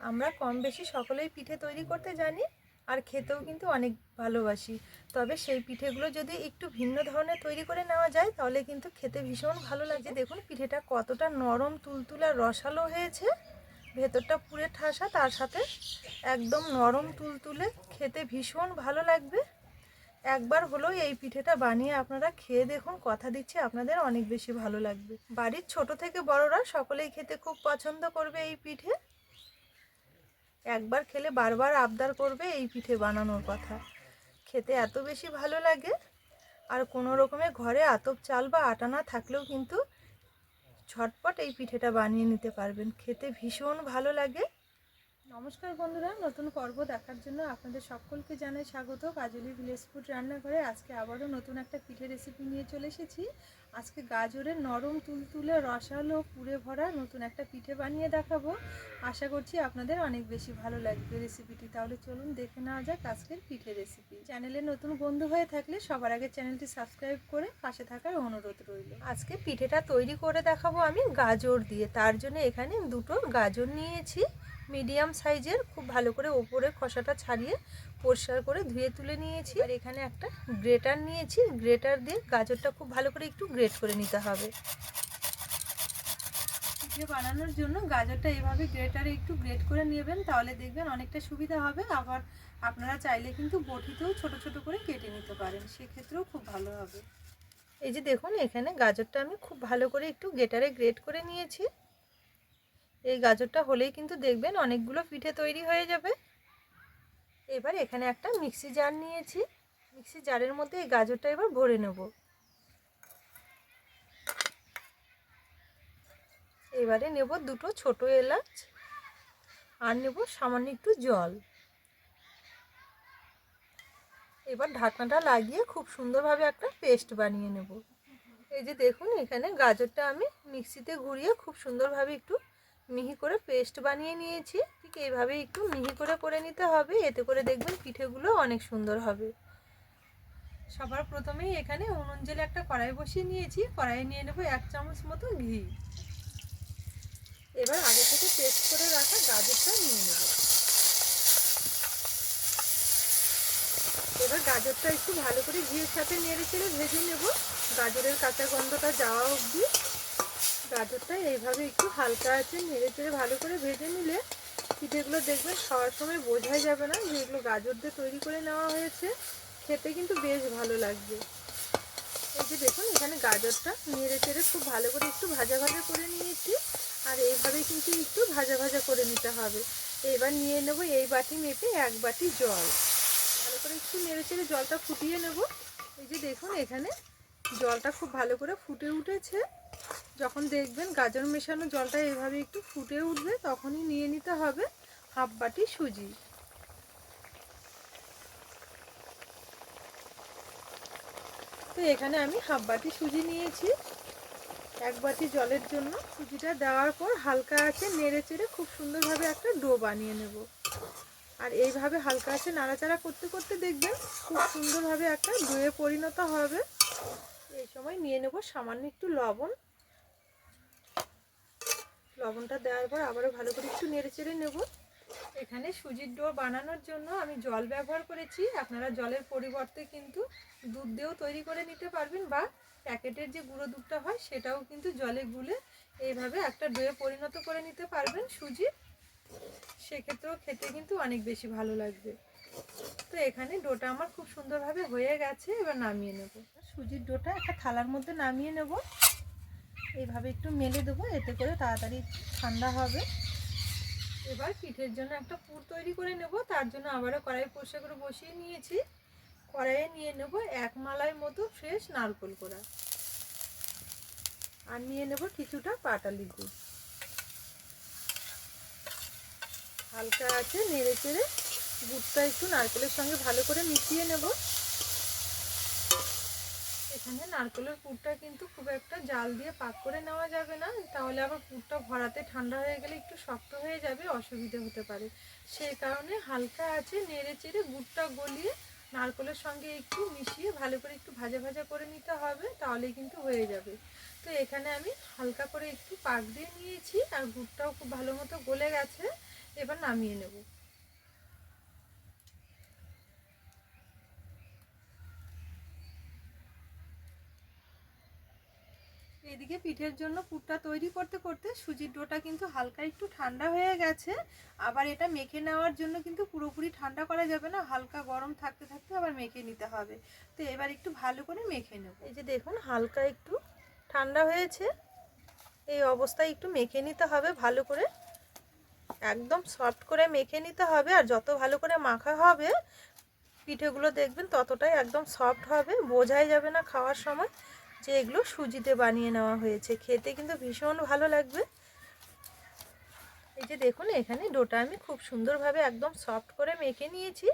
আমরা কম বেশি সকলেই পিঠে তৈরি করতে জানি আর খেতেও কিন্তু অনেক ভালোবাসি। তবে সেই পিঠেগুলো যদি একটু ভিন্ন ধরনের তৈরি করে নেওয়া যায় তাহলে কিন্তু খেতে ভীষণ ভালো লাগে। দেখুন পিঠেটা কতটা নরম তুলতুলে রসালো হয়েছে, ভেতরটা পুরে ঠাসা, তার সাথে একদম নরম তুলতুলে, খেতে ভীষণ ভালো লাগবে। একবার হলেও এই পিঠেটা বানিয়ে আপনারা খেয়ে দেখুন, কথা দিচ্ছি আপনাদের অনেক বেশি ভালো লাগবে। বাড়ির ছোট থেকে বড়রা সকলেই খেতে খুব পছন্দ করবে এই পিঠে। একবার খেলে বারবার আবদার করবে এই পিঠে বানানোর কথা। খেতে এত বেশি ভালো লাগে। আর কোনো রকমের ঘরে আতপ চাল বা আটা না থাকলেও কিন্তু ঝটপট এই পিঠেটা বানিয়ে নিতে পারবেন, খেতে ভীষণ ভালো লাগে। নমস্কার বন্ধুরা, নতুন পর্ব দেখার জন্য আপনাদের সকলকে জানাই স্বাগত কাজলি ভিলেজ ফুড রান্নাঘরে। আজকে আবারও নতুন একটা পিঠে রেসিপি নিয়ে চলে এসেছি। আজকে গাজরের নরম তুলতুলে রসালো পুরে ভরা নতুন একটা পিঠে বানিয়ে দেখাবো। আশা করছি আপনাদের অনেক বেশি ভালো লাগবে রেসিপিটি। তাহলে চলুন দেখে নেওয়া যাক আজকের পিঠে রেসিপি। চ্যানেলে নতুন বন্ধু হয়ে থাকলে সবার আগে চ্যানেলটি সাবস্ক্রাইব করে পাশে থাকার অনুরোধ রইল। আজকে পিঠেটা তৈরি করে দেখাবো আমি গাজর দিয়ে। তার জন্য এখানে দুটো গাজর নিয়েছি, মিডিয়াম সাইজের, খুব ভালো করে ওপরে খোসাটা ছাড়িয়ে পরিষ্কার করে ধুয়ে তুলে নিয়েছি। আর এখানে একটা গ্রেটার নিয়েছি, গ্রেটার দিয়ে গাজরটা খুব ভালো করে একটু গ্রেট করে নিতে হবে। পিঠে বানানোর জন্য গাজরটা এভাবে গ্রেটারে একটু গ্রেট করে নেবেন, তাহলে দেখবেন অনেকটা সুবিধা হবে। আবার আপনারা চাইলে কিন্তু বটিতেও ছোট ছোট করে কেটে নিতে পারেন, সেক্ষেত্রেও খুব ভালো হবে। এই যে দেখুন এখানে গাজরটা আমি খুব ভালো করে একটু গ্রেটারে গ্রেট করে নিয়েছি। এই গাজরটা হলেই কিন্তু দেখবেন অনেকগুলো পিঠে তৈরি হয়ে যাবে। এবার এখানে একটা মিক্সি জার নিয়েছি, মিক্সি জারের মধ্যে এই গাজরটা এবার ভরে নেব। এবারে নেব দুটো ছোট এলাচ আর নেব সামান্য একটু জল। এবার ঢাকনাটা লাগিয়ে খুব সুন্দরভাবে একটা পেস্ট বানিয়ে নেব। এই যে দেখুন এখানে গাজরটা আমি মিক্সিতে ঘুরিয়ে খুব সুন্দরভাবে একটু মিহি করে পেস্ট বানিয়ে নিয়েছি। ঠিক এইভাবে একটু মিহি করে নিতে হবে, এতে করে দেখবেন পিঠেগুলো অনেক সুন্দর হবে। সবার প্রথমেই এখানে উনুন জেলে একটা কড়াই বসিয়ে নিয়েছি, কড়াইয়ে নিয়ে নেব 1 চামচ মতো ঘি। এবার আগে থেকে পেস্ট করে রাখা গাজরটা নিয়ে নেব। এবার গাজরটা একটু ভালো করে ঘিয়ের সাথে নেড়ে চেড়ে ভেজে নেব, গাজরের কাঁচা গন্ধটা যাওয়া অবধি। গাজরটা এইভাবে একটু হালকা আছে নেড়ে চেড়ে ভালো করে ভেজে নিলে পিঠেগুলো দেখবেন খাওয়ার সময় বোঝাই যাবে না যে এগুলো গাজর দিয়ে তৈরি করে নেওয়া হয়েছে। খেতে কিন্তু বেশ ভালো লাগবে। এই যে দেখুন এখানে গাজরটা নেড়ে চেড়ে খুব ভালো করে একটু ভাজা ভাজা করে নিয়েছি। আর এইভাবে কিন্তু একটু ভাজা ভাজা করে নিতে হবে। এবার নিয়ে নেব এই বাটি মেপে 1 বাটি জল। ভালো করে একটু নেড়ে চেড়ে জলটা ফুটিয়ে নেব। এই যে দেখুন এখানে জলটা খুব ভালো করে ফুটে উঠেছে। যখন দেখবেন গাজর মেশানো জলটা এইভাবে একটু ফুটে উঠবে তখনই নিয়ে নিতে হবে 1/2 বাটি সুজি। তো এখানে আমি 1/2 বাটি সুজি নিয়েছি 1 বাটি জলের জন্য। সুজিটা দেওয়ার পর হালকা আঁচে নেড়ে চেড়ে খুব সুন্দরভাবে একটা ডো বানিয়ে নেব। আর এইভাবে হালকা আঁচে নাড়াচাড়া করতে করতে দেখবেন খুব সুন্দরভাবে একটা ডোয়ে পরিণত হবে। এই সময় নিয়ে নেব সামান্য একটু লবণ। লবণটা দেওয়ার পর আবারও ভালো করে একটু নেড়ে চেড়ে নেব। এখানে সুজির ডো বানানোর জন্য আমি জল ব্যবহার করেছি। আপনারা জলের পরিবর্তে কিন্তু দুধ দিয়েও তৈরি করে নিতে পারবেন, বা প্যাকেটের যে গুঁড়ো দুধটা হয় সেটাও কিন্তু জলে গুলে এইভাবে একটা ডোয়ে পরিণত করে নিতে পারবেন সুজি। সেক্ষেত্রেও খেতে কিন্তু অনেক বেশি ভালো লাগবে। তো এখানে ডোটা আমার খুব সুন্দরভাবে হয়ে গেছে, এবার নামিয়ে নেব। সুজির ডোটা একটা থালার মধ্যে নামিয়ে নেব। এইভাবে একটু মেলে দেবো, এতে করে তাড়াতাড়ি ঠান্ডা হবে। এবার পিঠের জন্য একটা পুর তৈরি করে নেব। তার জন্য আবারও কড়াই পরিষ্কার করে বসিয়ে নিয়েছি। কড়াইয়ে নিয়ে নেব 1 মালাই মতো ফ্রেশ নারকেল কোড়া, আর নিয়ে নেব কিছুটা পাটালি গুড়। হালকা আছে নেড়ে চেড়ে গুড়টা একটু নারকেলের সঙ্গে ভালো করে মিশিয়ে নেব। এখানে নারকেলের পুরটা কিন্তু খুব একটা জাল দিয়ে পাক করে নেওয়া যাবে না, তাহলে আবার পুরটা ভরাতে ঠান্ডা হয়ে গেলে একটু শক্ত হয়ে যাবে, অসুবিধে হতে পারে। সেই কারণে হালকা আছে নেড়ে চেড়ে গুড়টা গলিয়ে নারকেলের সঙ্গে একটু মিশিয়ে ভালো করে একটু ভাজা ভাজা করে নিতে হবে, তাহলেই কিন্তু হয়ে যাবে। তো এখানে আমি হালকা করে একটু পাক দিয়ে নিয়েছি আর গুড়টাও খুব ভালো মতো গলে গেছে। এবার নামিয়ে নেব। এদিকে পিঠের জন্য পুরটা তৈরি করতে করতে সুজির ডোটা কিন্তু হালকা একটু ঠান্ডা হয়ে গেছে। আবার এটা মেখে নেওয়ার জন্য কিন্তু পুরোপুরি ঠান্ডা করা যাবে না, হালকা গরম থাকতে থাকতে আবার মেখে নিতে হবে। তো এবার একটু ভালো করে মেখে নেব। এই যে দেখুন হালকা একটু ঠান্ডা হয়েছে, এই অবস্থায় একটু মেখে নিতে হবে ভালো করে, একদম সফট করে মেখে নিতে হবে। আর যত ভালো করে মাখা হবে পিঠেগুলো দেখবেন ততটাই একদম সফট হবে, বোঝাই যাবে না খাওয়ার সময় যে এগুলো সুজিতে বানিয়ে নেওয়া হয়েছে। খেতে কিন্তু ভীষণ ভালো লাগবে। এই যে দেখুন এখানে ডোটা আমি খুব সুন্দরভাবে একদম সফট করে মেখে নিয়েছি।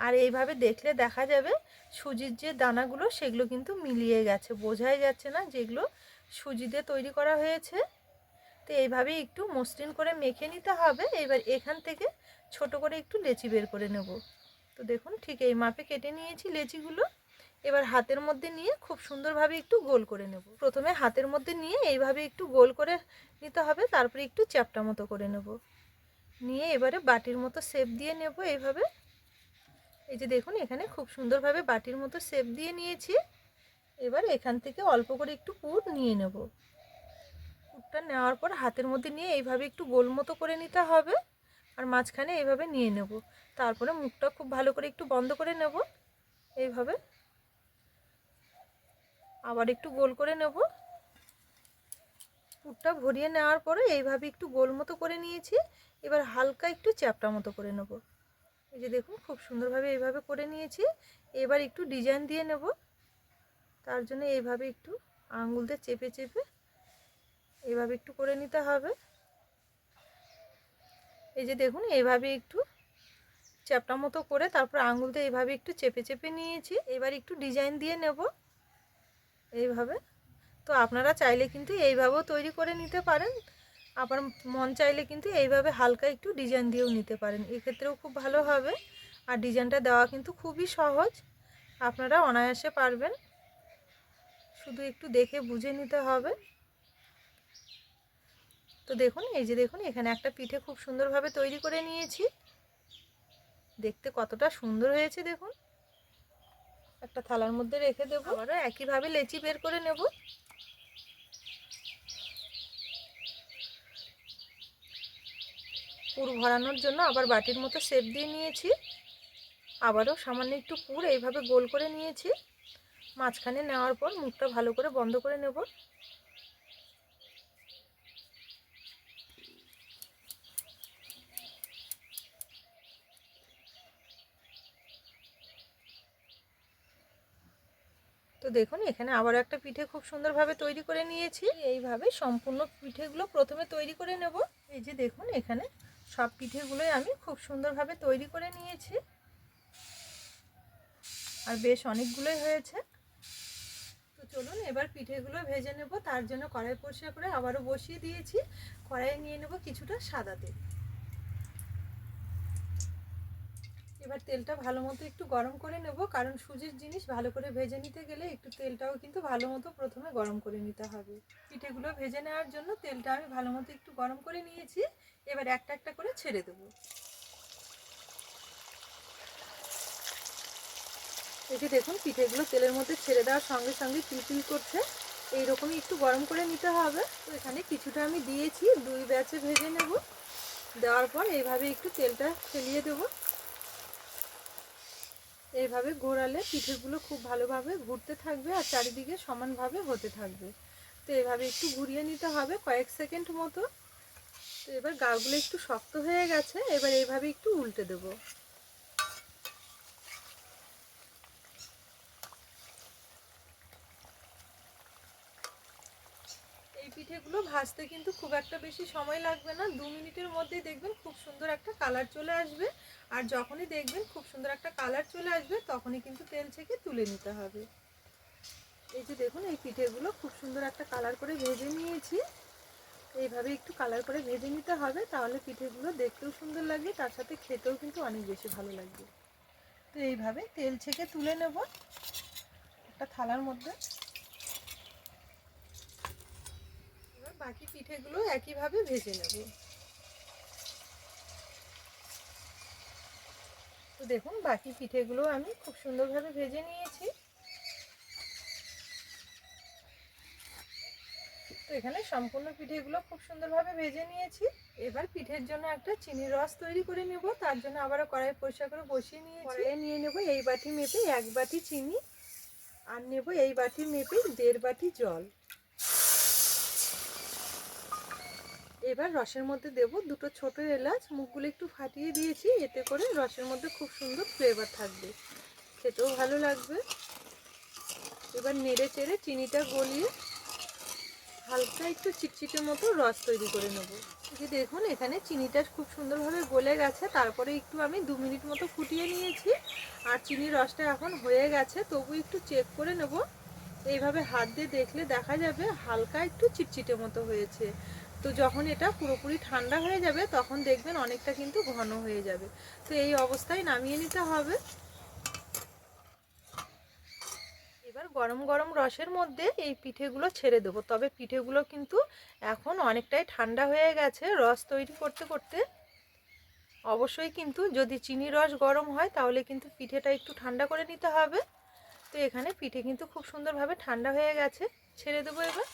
আর এইভাবে দেখলে দেখা যাবে সুজির যে দানাগুলো সেগুলো কিন্তু মিলিয়ে গেছে, বোঝাই যাচ্ছে না যেগুলো সুজি দিয়ে তৈরি করা হয়েছে। তো এইভাবে একটু মসৃণ করে মেখে নিতে হবে। এবার এখান থেকে ছোট করে একটু লেচি বের করে নেব। তো দেখুন ঠিক এই মাপে কেটে নিয়েছি লেচিগুলো। এবার হাতের মধ্যে নিয়ে খুব সুন্দরভাবে একটু গোল করে নেব। প্রথমে হাতের মধ্যে নিয়ে এইভাবে একটু গোল করে নিতে হবে, তারপরে একটু চ্যাপ্টা মতো করে নেব। নিয়ে এবারে বাটির মতো শেপ দিয়ে নেব এইভাবে। এই যে দেখুন এখানে খুব সুন্দরভাবে বাটির মতো শেপ দিয়ে নিয়েছি। এবার এখান থেকে অল্প করে একটু পুর নিয়ে নেব। পুরটা নেওয়ার পর হাতের মধ্যে নিয়ে এইভাবে একটু গোল মতো করে নিতে হবে, আর মাঝখানে এইভাবে নিয়ে নেব। তারপরে মুখটা খুব ভালো করে একটু বন্ধ করে নেব এইভাবে, আবার একটু গোল করে নেব। পুরটা ভরিয়ে নেওয়ার পরে এইভাবে একটু গোল মতো করে নিয়েছি। এবার হালকা একটু চ্যাপ্টা মতো করে নেব। এই যে দেখুন খুব সুন্দরভাবে এইভাবে করে নিয়েছি। এবার একটু ডিজাইন দিয়ে নেব। তার জন্য এইভাবে একটু আঙুল দিয়ে চেপে চেপে এইভাবে একটু করে নিতে হবে। এই যে দেখুন এইভাবে একটু চ্যাপ্টা মতো করে তারপর আঙুল দিয়ে এইভাবে একটু চেপে চেপে নিয়েছি। এবার একটু ডিজাইন দিয়ে নেব এইভাবে। তো আপনারা চাইলে কিন্তু এইভাবেও তৈরি করে নিতে পারেন, আবার মন চাইলে কিন্তু এইভাবে হালকা একটু ডিজাইন দিয়েও নিতে পারেন, এক্ষেত্রেও খুব ভালো হবে। আর ডিজাইনটা দেওয়া কিন্তু খুবই সহজ, আপনারা অনায়াসে পারবেন, শুধু একটু দেখে বুঝে নিতে হবে। তো দেখুন এই যে দেখুন এখানে একটা পিঠে খুব সুন্দরভাবে তৈরি করে নিয়েছি। দেখতে কতটা সুন্দর হয়েছে দেখুন। একটা থালার মধ্যে রেখে দেবো। আবারও একইভাবে লেচি বের করে নেব। পুর ভরানোর জন্য আবার বাটির মতো শেপ দিয়ে নিয়েছি। আবারও সামান্য একটু পুর এইভাবে গোল করে নিয়েছি। মাঝখানে নেওয়ার পর মুখটা ভালো করে বন্ধ করে নেব। তো দেখুন এখানে আবার একটা পিঠে খুব সুন্দরভাবে তৈরি করে নিয়েছি। এইভাবে সম্পূর্ণ পিঠেগুলো প্রথমে তৈরি করে নেব। এই যে দেখুন এখানে সব পিঠেগুলোই আমি খুব সুন্দরভাবে তৈরি করে নিয়েছি, আর বেশ অনেকগুলোই হয়েছে। তো চলুন এবার পিঠেগুলো ভেজে নেব। তার জন্য কড়াই পরিষ্কার করে আবারও বসিয়ে দিয়েছি। কড়াইয়ে নিয়ে নেব কিছুটা সাদা তেল। এবার তেলটা ভালো মতো একটু গরম করে নেব, কারণ সুজির জিনিস ভালো করে ভেজে নিতে গেলে একটু তেলটাও কিন্তু ভালো মতো প্রথমে গরম করে নিতে হবে। পিঠেগুলো ভেজে নেওয়ার জন্য তেলটা আমি ভালো মতো একটু গরম করে নিয়েছি। এবার একটা একটা করে ছেড়ে দেবো। এই যে দেখুন পিঠেগুলো তেলের মধ্যে ছেড়ে দেওয়ার সঙ্গে সঙ্গে তিলতিল করছে, এইরকমই একটু গরম করে নিতে হবে। তো এখানে কিছুটা আমি দিয়েছি, 2 ব্যাচে ভেজে নেব। দেওয়ার পর এইভাবে একটু তেলটা ফেলিয়ে দেবো। এইভাবে ঘোরালে পিঠেগুলো খুব ভালোভাবে ঘুরতে থাকবে আর চারিদিকে সমানভাবে হতে থাকবে। তো এইভাবে একটু ঘুরিয়ে নিতে হবে কয়েক সেকেন্ড মতো। তো এবার গাগুলো একটু শক্ত হয়ে গেছে, এবার এইভাবে একটু উল্টে দেবো। এই পিঠেগুলো ভাজতে কিন্তু খুব একটা বেশি সময় লাগবে না, 2 মিনিটের মধ্যেই দেখবেন খুব সুন্দর একটা কালার চলে আসবে। আর যখনই দেখবেন খুব সুন্দর একটা কালার চলে আসবে তখনই কিন্তু তেল থেকে তুলে নিতে হবে। এই যে দেখুন এই পিঠেগুলো খুব সুন্দর একটা কালার করে ভেজে নিয়েছি। এইভাবে একটু কালার করে ভেজে নিতে হবে, তাহলে পিঠেগুলো দেখতেও সুন্দর লাগবে, তার সাথে খেতেও কিন্তু অনেক বেশি ভালো লাগবে। তো এইভাবে তেল ছেঁকে তুলে নেব একটা থালার মধ্যে। এবার বাকি পিঠেগুলো একইভাবে ভেজে নেব। তো দেখুন বাকি পিঠেগুলো আমি খুব সুন্দরভাবে ভেজে নিয়েছি। তো এখানে সম্পূর্ণ পিঠেগুলো খুব সুন্দরভাবে ভেজে নিয়েছি। এবার পিঠের জন্য একটা চিনির রস তৈরি করে নেব। তার জন্য আবারও কড়াই পরিষ্কার করে বসিয়ে নিয়েছি। কড়াইয়ে নিয়ে নেব এই বাটি মেপে 1 বাটি চিনি, আর নেব এই বাটি মেপে 1.5 বাটি জল। এবার রসের মধ্যে দেব 2টো ছোট এলাচ, মুখগুলো একটু ফাটিয়ে দিয়েছি, এতে করে রসের মধ্যে খুব সুন্দর ফ্লেভার থাকবে, খেতেও ভালো লাগবে। এবার নেড়ে চেড়ে চিনিটা গলিয়ে হালকা একটু চিটচিটে মতো রস তৈরি করে নেব। এই যে দেখুন এখানে চিনিটা খুব সুন্দরভাবে গলে গেছে, তারপরে একটু আমি 2 মিনিট মতো ফুটিয়ে নিয়েছি, আর চিনির রসটা এখন হয়ে গেছে। তবু একটু চেক করে নেব। এইভাবে হাত দিয়ে দেখলে দেখা যাবে হালকা একটু চিটচিটে মতো হয়েছে। তো যখন এটা পুরোপুরি ঠান্ডা হয়ে যাবে তখন দেখবেন অনেকটা কিন্তু ঘন হয়ে যাবে। তো এই অবস্থায় নামিয়ে নিতে হবে। এবার গরম গরম রসের মধ্যে এই পিঠেগুলো ছেড়ে দেবো। তবে পিঠেগুলো কিন্তু এখন অনেকটাই ঠান্ডা হয়ে গেছে রস তৈরি করতে করতে। অবশ্যই কিন্তু যদি চিনির রস গরম হয় তাহলে কিন্তু পিঠেটা একটু ঠান্ডা করে নিতে হবে। তো এখানে পিঠে কিন্তু খুব সুন্দরভাবে ঠান্ডা হয়ে গেছে, ছেড়ে দেবো এবার।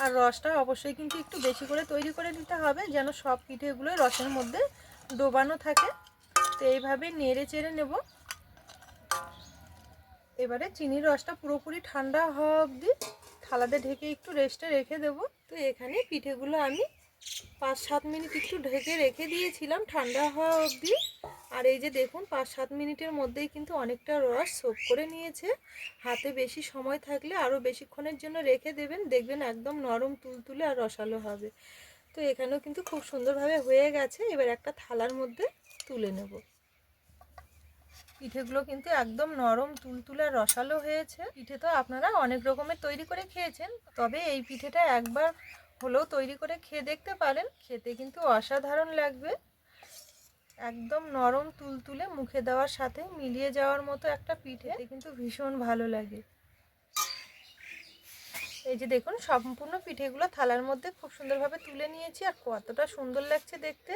আর রসটা অবশ্যই কিন্তু একটু বেশি করে তৈরি করে নিতে হবে, যেন সব পিঠেগুলো রসের মধ্যে ডোবানো থাকে। তো এইভাবে নেড়ে চেড়ে নেব। এবারে চিনির রসটা পুরোপুরি ঠান্ডা হওয়া অবধি থালাতে ঢেকে একটু রেস্টে রেখে দেব। তো এখানে পিঠেগুলো আমি 5-7 মিনিট একটু ঢেকে রেখে দিয়েছিলাম ঠান্ডা হওয়া অবধি। আর এই যে দেখুন 5-7 মিনিটের মধ্যেই কিন্তু অনেকটা রস সোক করে নিয়েছে। হাতে বেশি সময় থাকলে আরও বেশিক্ষণের জন্য রেখে দেবেন, দেখবেন একদম নরম তুলতুলে আর রসালো হবে। তো এখানেও কিন্তু খুব সুন্দরভাবে হয়ে গেছে। এবার একটা থালার মধ্যে তুলে নেব। পিঠেগুলো কিন্তু একদম নরম তুলতুলে আর রসালো হয়েছে। পিঠে তো আপনারা অনেক রকমের তৈরি করে খেয়েছেন, তবে এই পিঠেটা একবার হলেও তৈরি করে খেয়ে দেখতে পারেন, খেতে কিন্তু অসাধারণ লাগবে। একদম নরম তুলতুলে, মুখে দেওয়ার সাথে মিলিয়ে যাওয়ার মতো একটা পিঠে, কিন্তু ভীষণ ভালো লাগে। এই যে দেখুন সম্পূর্ণ পিঠেগুলো থালার মধ্যে খুব সুন্দরভাবে তুলে নিয়েছি, আর কতটা সুন্দর লাগছে দেখতে।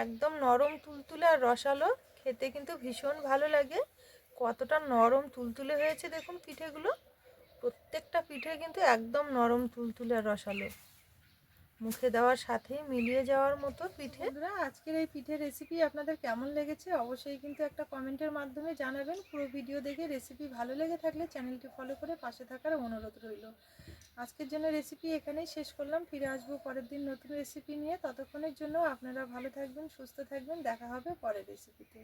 একদম নরম তুলতুলে আর রসালো, খেতে কিন্তু ভীষণ ভালো লাগে। কতটা নরম তুলতুলে হয়েছে দেখুন পিঠেগুলো। প্রত্যেকটা পিঠে কিন্তু একদম নরম তুলতুলে আর রসালো, মুখে দেওয়ার সাথেই মিলিয়ে যাওয়ার মতো পিঠে। বন্ধুরা, আজকের এই পিঠে রেসিপি আপনাদের কেমন লেগেছে অবশ্যই কিন্তু একটা কমেন্টের মাধ্যমে জানাবেন। পুরো ভিডিও দেখে রেসিপি ভালো লেগে থাকলে চ্যানেলটি ফলো করে পাশে থাকার অনুরোধ রইল। আজকের জন্য রেসিপি এখানেই শেষ করলাম। ফিরে আসবো পরের দিন নতুন রেসিপি নিয়ে। ততক্ষণের জন্য আপনারা ভালো থাকবেন, সুস্থ থাকবেন। দেখা হবে পরের রেসিপিতে।